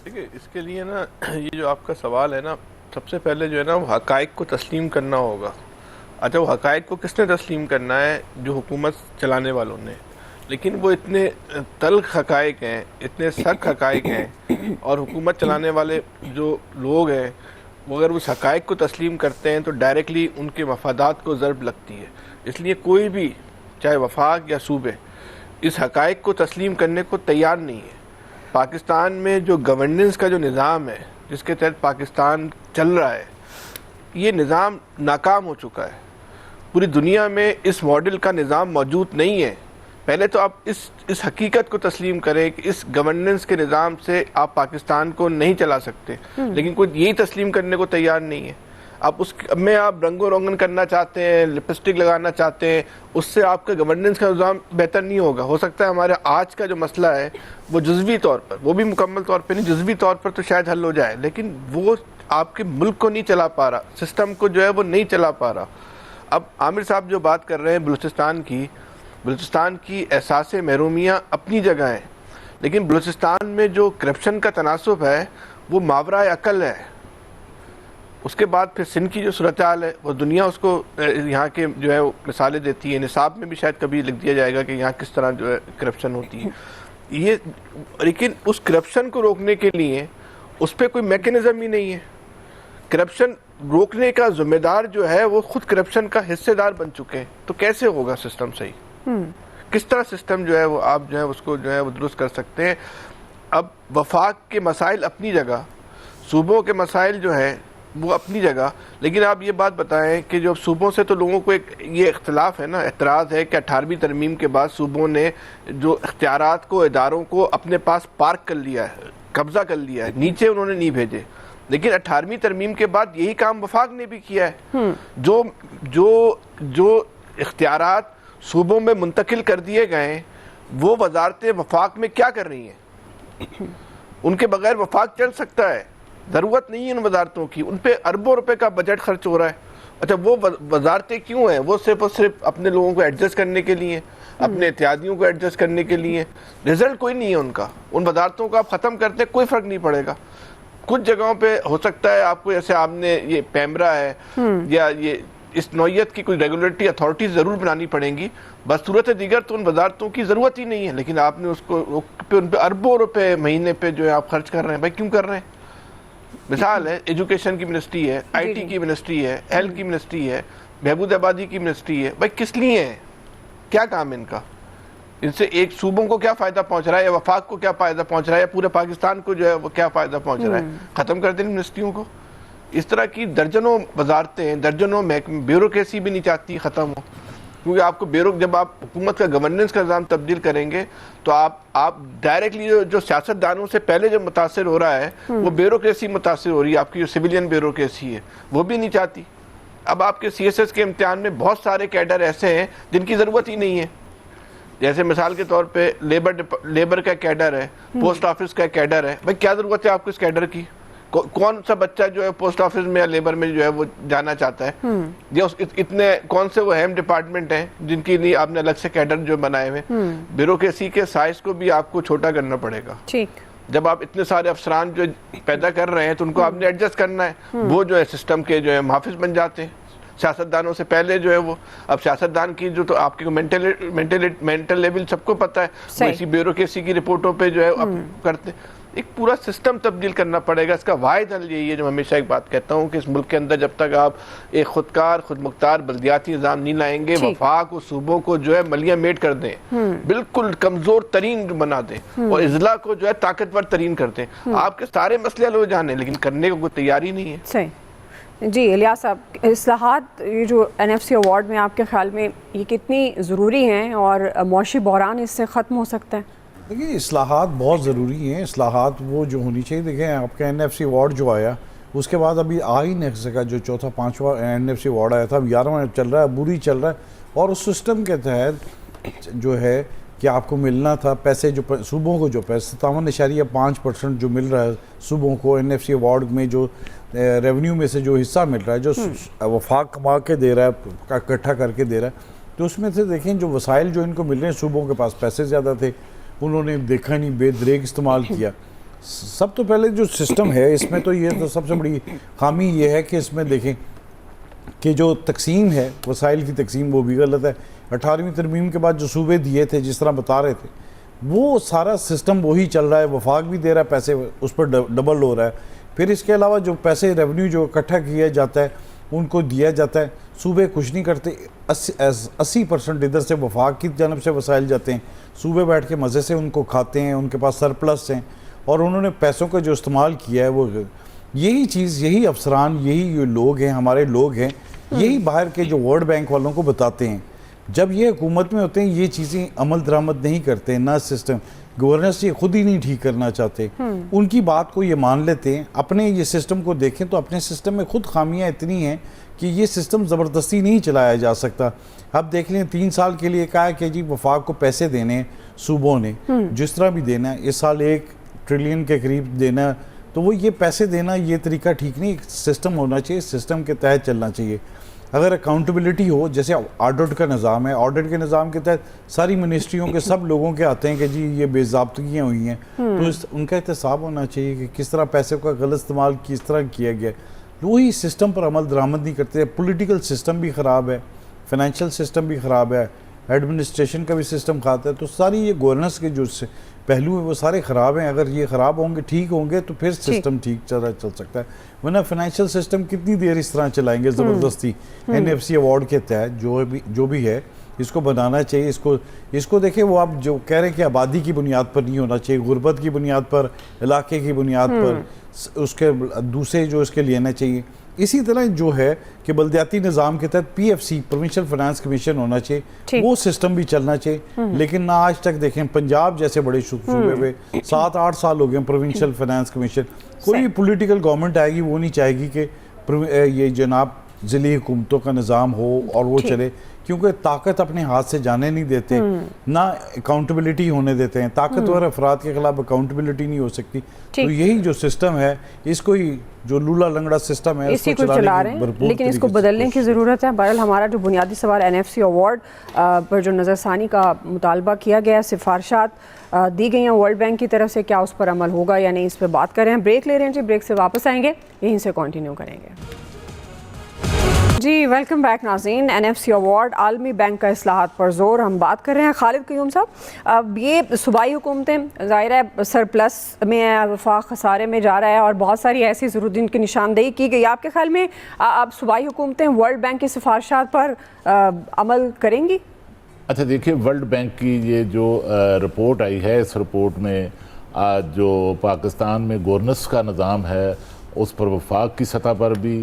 دیکھیے اس کے لیے نا یہ جو آپ کا سوال ہے نا، سب سے پہلے جو ہے نا وہ حقائق کو تسلیم کرنا ہوگا. اچھا، وہ حقائق کو کس نے تسلیم کرنا ہے؟ جو حکومت چلانے والوں نے. لیکن وہ اتنے تلخ حقائق ہیں، اتنے سخت حقائق ہیں، اور حکومت چلانے والے جو لوگ ہیں وہ اگر اس حقائق کو تسلیم کرتے ہیں تو ڈائریکٹلی ان کے مفادات کو ضرب لگتی ہے. اس لیے کوئی بھی چاہے وفاق یا صوبے اس حقائق کو تسلیم کرنے کو تیار نہیں ہے. پاکستان میں جو گورننس کا جو نظام ہے جس کے تحت پاکستان چل رہا ہے، یہ نظام ناکام ہو چکا ہے. پوری دنیا میں اس ماڈل کا نظام موجود نہیں ہے. پہلے تو آپ اس حقیقت کو تسلیم کریں کہ اس گورننس کے نظام سے آپ پاکستان کو نہیں چلا سکتے، لیکن کوئی یہی تسلیم کرنے کو تیار نہیں ہے. اب میں آپ رنگ و رنگن کرنا چاہتے ہیں، لپسٹک لگانا چاہتے ہیں، اس سے آپ کا گورننس کا نظام بہتر نہیں ہوگا. ہو سکتا ہے ہمارے آج کا جو مسئلہ ہے وہ جزوی طور پر، وہ بھی مکمل طور پہ نہیں، جزوی طور پر تو شاید حل ہو جائے، لیکن وہ آپ کے ملک کو نہیں چلا پا رہا، سسٹم کو جو ہے وہ نہیں چلا پا رہا. اب عامر صاحب جو بات کر رہے ہیں بلوچستان کی احساس محرومیاں اپنی جگہ ہیں، لیکن بلوچستان میں جو کرپشن کا تناسب ہے وہ ماورائے عقل ہے. اس کے بعد پھر سندھ کی جو صورتحال ہے وہ دنیا اس کو یہاں کے جو ہے مثالیں دیتی ہے. نصاب میں بھی شاید کبھی لکھ دیا جائے گا کہ یہاں کس طرح جو ہے کرپشن ہوتی ہے. لیکن اس کرپشن کو روکنے کے لیے اس پہ کوئی میکنزم ہی نہیں ہے. کرپشن روکنے کا ذمہ دار جو ہے وہ خود کرپشن کا حصے دار بن چکے ہیں. تو کیسے ہوگا سسٹم صحیح؟ کس طرح سسٹم جو ہے وہ آپ جو ہے اس کو جو ہے وہ درست کر سکتے ہیں؟ اب وفاق کے مسائل اپنی جگہ، صوبوں کے مسائل جو ہیں وہ اپنی جگہ، لیکن آپ یہ بات بتائیں کہ جو صوبوں سے تو لوگوں کو ایک یہ اختلاف ہے نا، اعتراض ہے کہ 18ویں ترمیم کے بعد صوبوں نے جو اختیارات کو، اداروں کو اپنے پاس پارک کر لیا ہے، قبضہ کر لیا ہے، نیچے انہوں نے نہیں بھیجے. لیکن 18ویں ترمیم کے بعد یہی کام وفاق نے بھی کیا ہے. جو اختیارات صوبوں میں منتقل کر دیے گئے وہ وزارتیں وفاق میں کیا کر رہی ہیں؟ ان کے بغیر وفاق چل سکتا ہے؟ ضرورت نہیں ہے ان وزارتوں کی، ان پہ اربوں روپے کا بجٹ خرچ ہو رہا ہے. اچھا، وہ وزارتیں کیوں ہیں؟ وہ صرف اور صرف اپنے لوگوں کو ایڈجسٹ کرنے کے لیے، اپنے اتحادیوں کو ایڈجسٹ کرنے کے لیے. رزلٹ کوئی نہیں ہے ان کا. ان وزارتوں کو آپ ختم کرتے کوئی فرق نہیں پڑے گا. کچھ جگہوں پہ ہو سکتا ہے آپ کو، جیسے آپ نے یہ پیمرا ہے یا یہ اس نوعیت کی کوئی ریگولیٹری اتھارٹیز ضرور بنانی پڑیں گی. بصورت دیگر تو ان وزارتوں کی ضرورت ہی نہیں ہے، لیکن آپ نے اس کو ان پہ اربوں روپے مہینے پہ جو ہے آپ خرچ کر رہے ہیں. بھائی کیوں کر رہے ہیں؟ مثال ہے ایجوکیشن کی منسٹری ہے، آئی ٹی کی منسٹری ہے، ہیلتھ کی منسٹری ہے، بہبود آبادی کی منسٹری ہے. بھائی کس لیے ہیں؟ کیا کام ہے ان کا؟ ان سے ایک صوبوں کو کیا فائدہ پہنچ رہا ہے، یا وفاق کو کیا فائدہ پہنچ رہا ہے، یا پورے پاکستان کو جو ہے وہ کیا فائدہ پہنچ رہا ہے؟ ختم کر دیں منسٹریوں کو. اس طرح کی درجنوں وزارتیں، درجنوں محکمے، بیوروکریسی بھی نہیں چاہتی ختم ہو. کیونکہ آپ کو جب آپ حکومت کا گورننس کا نظام تبدیل کریں گے تو آپ ڈائریکٹلی جو سیاست دانوں سے پہلے جو متاثر ہو رہا ہے وہ بیوروکریسی متاثر ہو رہی ہے. آپ کی جو سویلین بیوروکریسی ہے وہ بھی نہیں چاہتی. اب آپ کے CSS کے امتحان میں بہت سارے کیڈر ایسے ہیں جن کی ضرورت ہی نہیں ہے. جیسے مثال کے طور پہ لیبر کا کیڈر ہے، پوسٹ آفس کا کیڈر ہے. بھائی کیا ضرورت ہے آپ کو اس کیڈر کی؟ کون سا بچہ جو ہے پوسٹ آفس میں یا لیبر میں جو ہے وہ جانا چاہتا ہے؟ یا اتنے کون سے وہ اہم ڈپارٹمنٹ ہیں جن کے لیے آپ نے الگ سے کیڈر جو بنائے ہوئے؟ بیوروکریسی کے سائز کو بھی آپ کو چھوٹا کرنا پڑے گا. جب آپ اتنے سارے افسران جو پیدا کر رہے ہیں تو ان کو آپ نے ایڈجسٹ کرنا ہے. وہ جو ہے سسٹم کے جو ہے محافظ بن جاتے ہیں سیاستدانوں سے پہلے جو ہے وہ. اب سیاستدان کی جو تو آپ کے مینٹل لیول سب کو پتہ ہے، وہ اسی بیوروکریسی کی رپورٹوں پہ جو ہے کرتے. ایک پورا سسٹم تبدیل کرنا پڑے گا. اس کا واحد حل یہی ہے جو ہمیشہ ایک بات کہتا ہوں کہ اس ملک کے اندر جب تک آپ ایک خودکار، خود مختار بلدیاتی نظام نہیں لائیں گے، وفاق و صوبوں کو جو ہے ملیہ میٹ کر دیں، بالکل کمزور ترین بنا دیں، اور اضلاع کو جو ہے طاقتور ترین کر دیں. آپ کے سارے مسئلے حل ہو جانے، لیکن کرنے کو کوئی تیاری نہیں ہے. صحیح. جی الیاس صاحب، اصلاحات یہ جو NFC ایوارڈ میں آپ کے خیال میں یہ کتنی ضروری ہیں اور معاشی بحران اس سے ختم ہو سکتا ہے؟ دیکھیے اصلاحات بہت ضروری ہیں. اصلاحات وہ جو ہونی چاہیے. دیکھیں آپ کا NFC ایوارڈ جو آیا اس کے بعد ابھی آ ہی نہیں سکا. جو چوتھا 5واں NFC ایوارڈ آیا تھا، اب 11واں چل رہا ہے، بری چل رہا ہے. اور اس سسٹم کے تحت جو ہے کہ آپ کو ملنا تھا پیسے، جو صوبوں کو جو پیسے 57.5% جو مل رہا ہے صوبوں کو NFC ایوارڈ میں، جو ریونیو میں سے جو حصہ مل رہا ہے، جو وفاق کما کے دے رہا ہے، اکٹھا کر کے دے رہا ہے، تو اس میں سے دیکھیں جو وسائل جو ان کو مل رہے ہیں، صوبوں کے پاس پیسے زیادہ تھے، انہوں نے دیکھا نہیں، بے دریغ استعمال کیا. سب تو پہلے جو سسٹم ہے اس میں تو یہ تو سب سے بڑی خامی یہ ہے کہ اس میں دیکھیں کہ جو تقسیم ہے وسائل کی تقسیم وہ بھی غلط ہے. 18ویں ترمیم کے بعد جو صوبے دیے تھے جس طرح بتا رہے تھے وہ سارا سسٹم وہی چل رہا ہے, وفاق بھی دے رہا ہے پیسے, اس پر ڈبل ہو رہا ہے. پھر اس کے علاوہ جو پیسے ریونیو جو اکٹھا کیا جاتا ہے ان کو دیا جاتا ہے, صوبے کچھ نہیں کرتے. 80% ادھر سے وفاق کی جانب سے وسائل جاتے ہیں, صوبے بیٹھ کے مزے سے ان کو کھاتے ہیں, ان کے پاس سرپلس ہیں, اور انہوں نے پیسوں کا جو استعمال کیا ہے وہ یہی چیز, یہی افسران, یہی جو لوگ ہیں ہمارے لوگ ہیں, یہی باہر کے جو ورلڈ بینک والوں کو بتاتے ہیں. جب یہ حکومت میں ہوتے ہیں یہ چیزیں عمل درآمد نہیں کرتے, نہ سسٹم گورننس یہ خود ہی نہیں ٹھیک کرنا چاہتے, ان کی بات کو یہ مان لیتے ہیں. اپنے یہ سسٹم کو دیکھیں تو اپنے سسٹم میں خود خامیاں اتنی ہیں کہ یہ سسٹم زبردستی نہیں چلایا جا سکتا. اب دیکھ لیں 3 سال کے لیے کہا ہے کہ جی وفاق کو پیسے دینے ہیں صوبوں نے, جس طرح بھی دینا ہے, اس سال 1 ٹریلین کے قریب دینا, تو وہ یہ پیسے دینا یہ طریقہ ٹھیک نہیں. سسٹم ہونا چاہیے, سسٹم کے تحت چلنا چاہیے. اگر اکاؤنٹیبلٹی ہو, جیسے آڈٹ کا نظام ہے, آڈٹ کے نظام کے تحت ساری منسٹریوں کے سب لوگوں کے آتے ہیں کہ جی یہ بے ضابطگیاں ہوئی ہیں, تو ان کا احتساب ہونا چاہیے کہ کس طرح پیسے کا غلط استعمال کس طرح کیا گیا. وہی سسٹم پر عمل درآمد نہیں کرتے. پولیٹیکل سسٹم بھی خراب ہے, فائنینشیل سسٹم بھی خراب ہے, ایڈمنسٹریشن کا بھی سسٹم کھاتا ہے. تو ساری یہ گورننس کے جو پہلو ہیں وہ سارے خراب ہیں. اگر یہ خراب ہوں گے, ٹھیک ہوں گے, تو پھر سسٹم ٹھیک چل سکتا ہے. ورنہ فائنینشیل سسٹم کتنی دیر اس طرح چلائیں گے زبردستی. NFC ایوارڈ کے تحت جو بھی ہے اس کو بنانا چاہیے. اس کو دیکھیں, وہ آپ جو کہہ رہے ہیں کہ آبادی کی بنیاد پر نہیں ہونا چاہیے, غربت کی بنیاد پر, علاقے کی بنیاد پر, اس کے دوسرے جو اس کے لینا چاہیے. اسی طرح جو ہے کہ بلدیاتی نظام کے تحت PFC پروونشل فائنانس کمیشن ہونا چاہیے, وہ سسٹم بھی چلنا چاہیے. لیکن نہ آج تک دیکھیں پنجاب جیسے بڑے صوبے میں 7-8 سال ہو گئے پروونشل فائنانس کمیشن. کوئی بھی پولیٹیکل گورنمنٹ آئے گی وہ نہیں چاہے گی کہ یہ جناب ضلعی حکومتوں کا نظام ہو اور وہ چلے, کیونکہ طاقت اپنے ہاتھ سے جانے نہیں دیتے, نہ اکاؤنٹیبلٹی ہونے دیتے ہیں. طاقتور افراد کے خلاف اکاؤنٹیبلٹی نہیں ہو سکتی. تو یہی جو سسٹم ہے, اس کو ہی جو لولا لنگڑا سسٹم ہے اسی کو چلا رہے ہیں, لیکن اس کو بدلنے کی ضرورت ہے. بہرحال ہمارا جو بنیادی سوال NFC ایوارڈ پر جو نظر ثانی کا مطالبہ کیا گیا, سفارشات دی گئی ہیں ورلڈ بینک کی طرف سے, کیا اس پر عمل ہوگا یا نہیں, اس پہ بات کر رہے ہیں. بریک لے رہے ہیں جی, بریک سے واپس آئیں گے, یہیں سے کنٹینیو کریں گے. جی ویلکم بیک ناظرین. NFC ایوارڈ عالمی بینک کا اصلاحات پر زور, ہم بات کر رہے ہیں. خالد قیوم صاحب, اب یہ صوبائی حکومتیں ظاہر ہے سرپلس میں ہے, وفاق خسارے میں جا رہا ہے, اور بہت ساری ایسی ضرورت جن کی نشاندہی کی گئی. آپ کے خیال میں اب صوبائی حکومتیں ورلڈ بینک کی سفارشات پر عمل کریں گی؟ اچھا دیکھیں, ورلڈ بینک کی یہ جو رپورٹ آئی ہے, اس رپورٹ میں جو پاکستان میں گورننس کا نظام ہے اس پر وفاق کی سطح پر بھی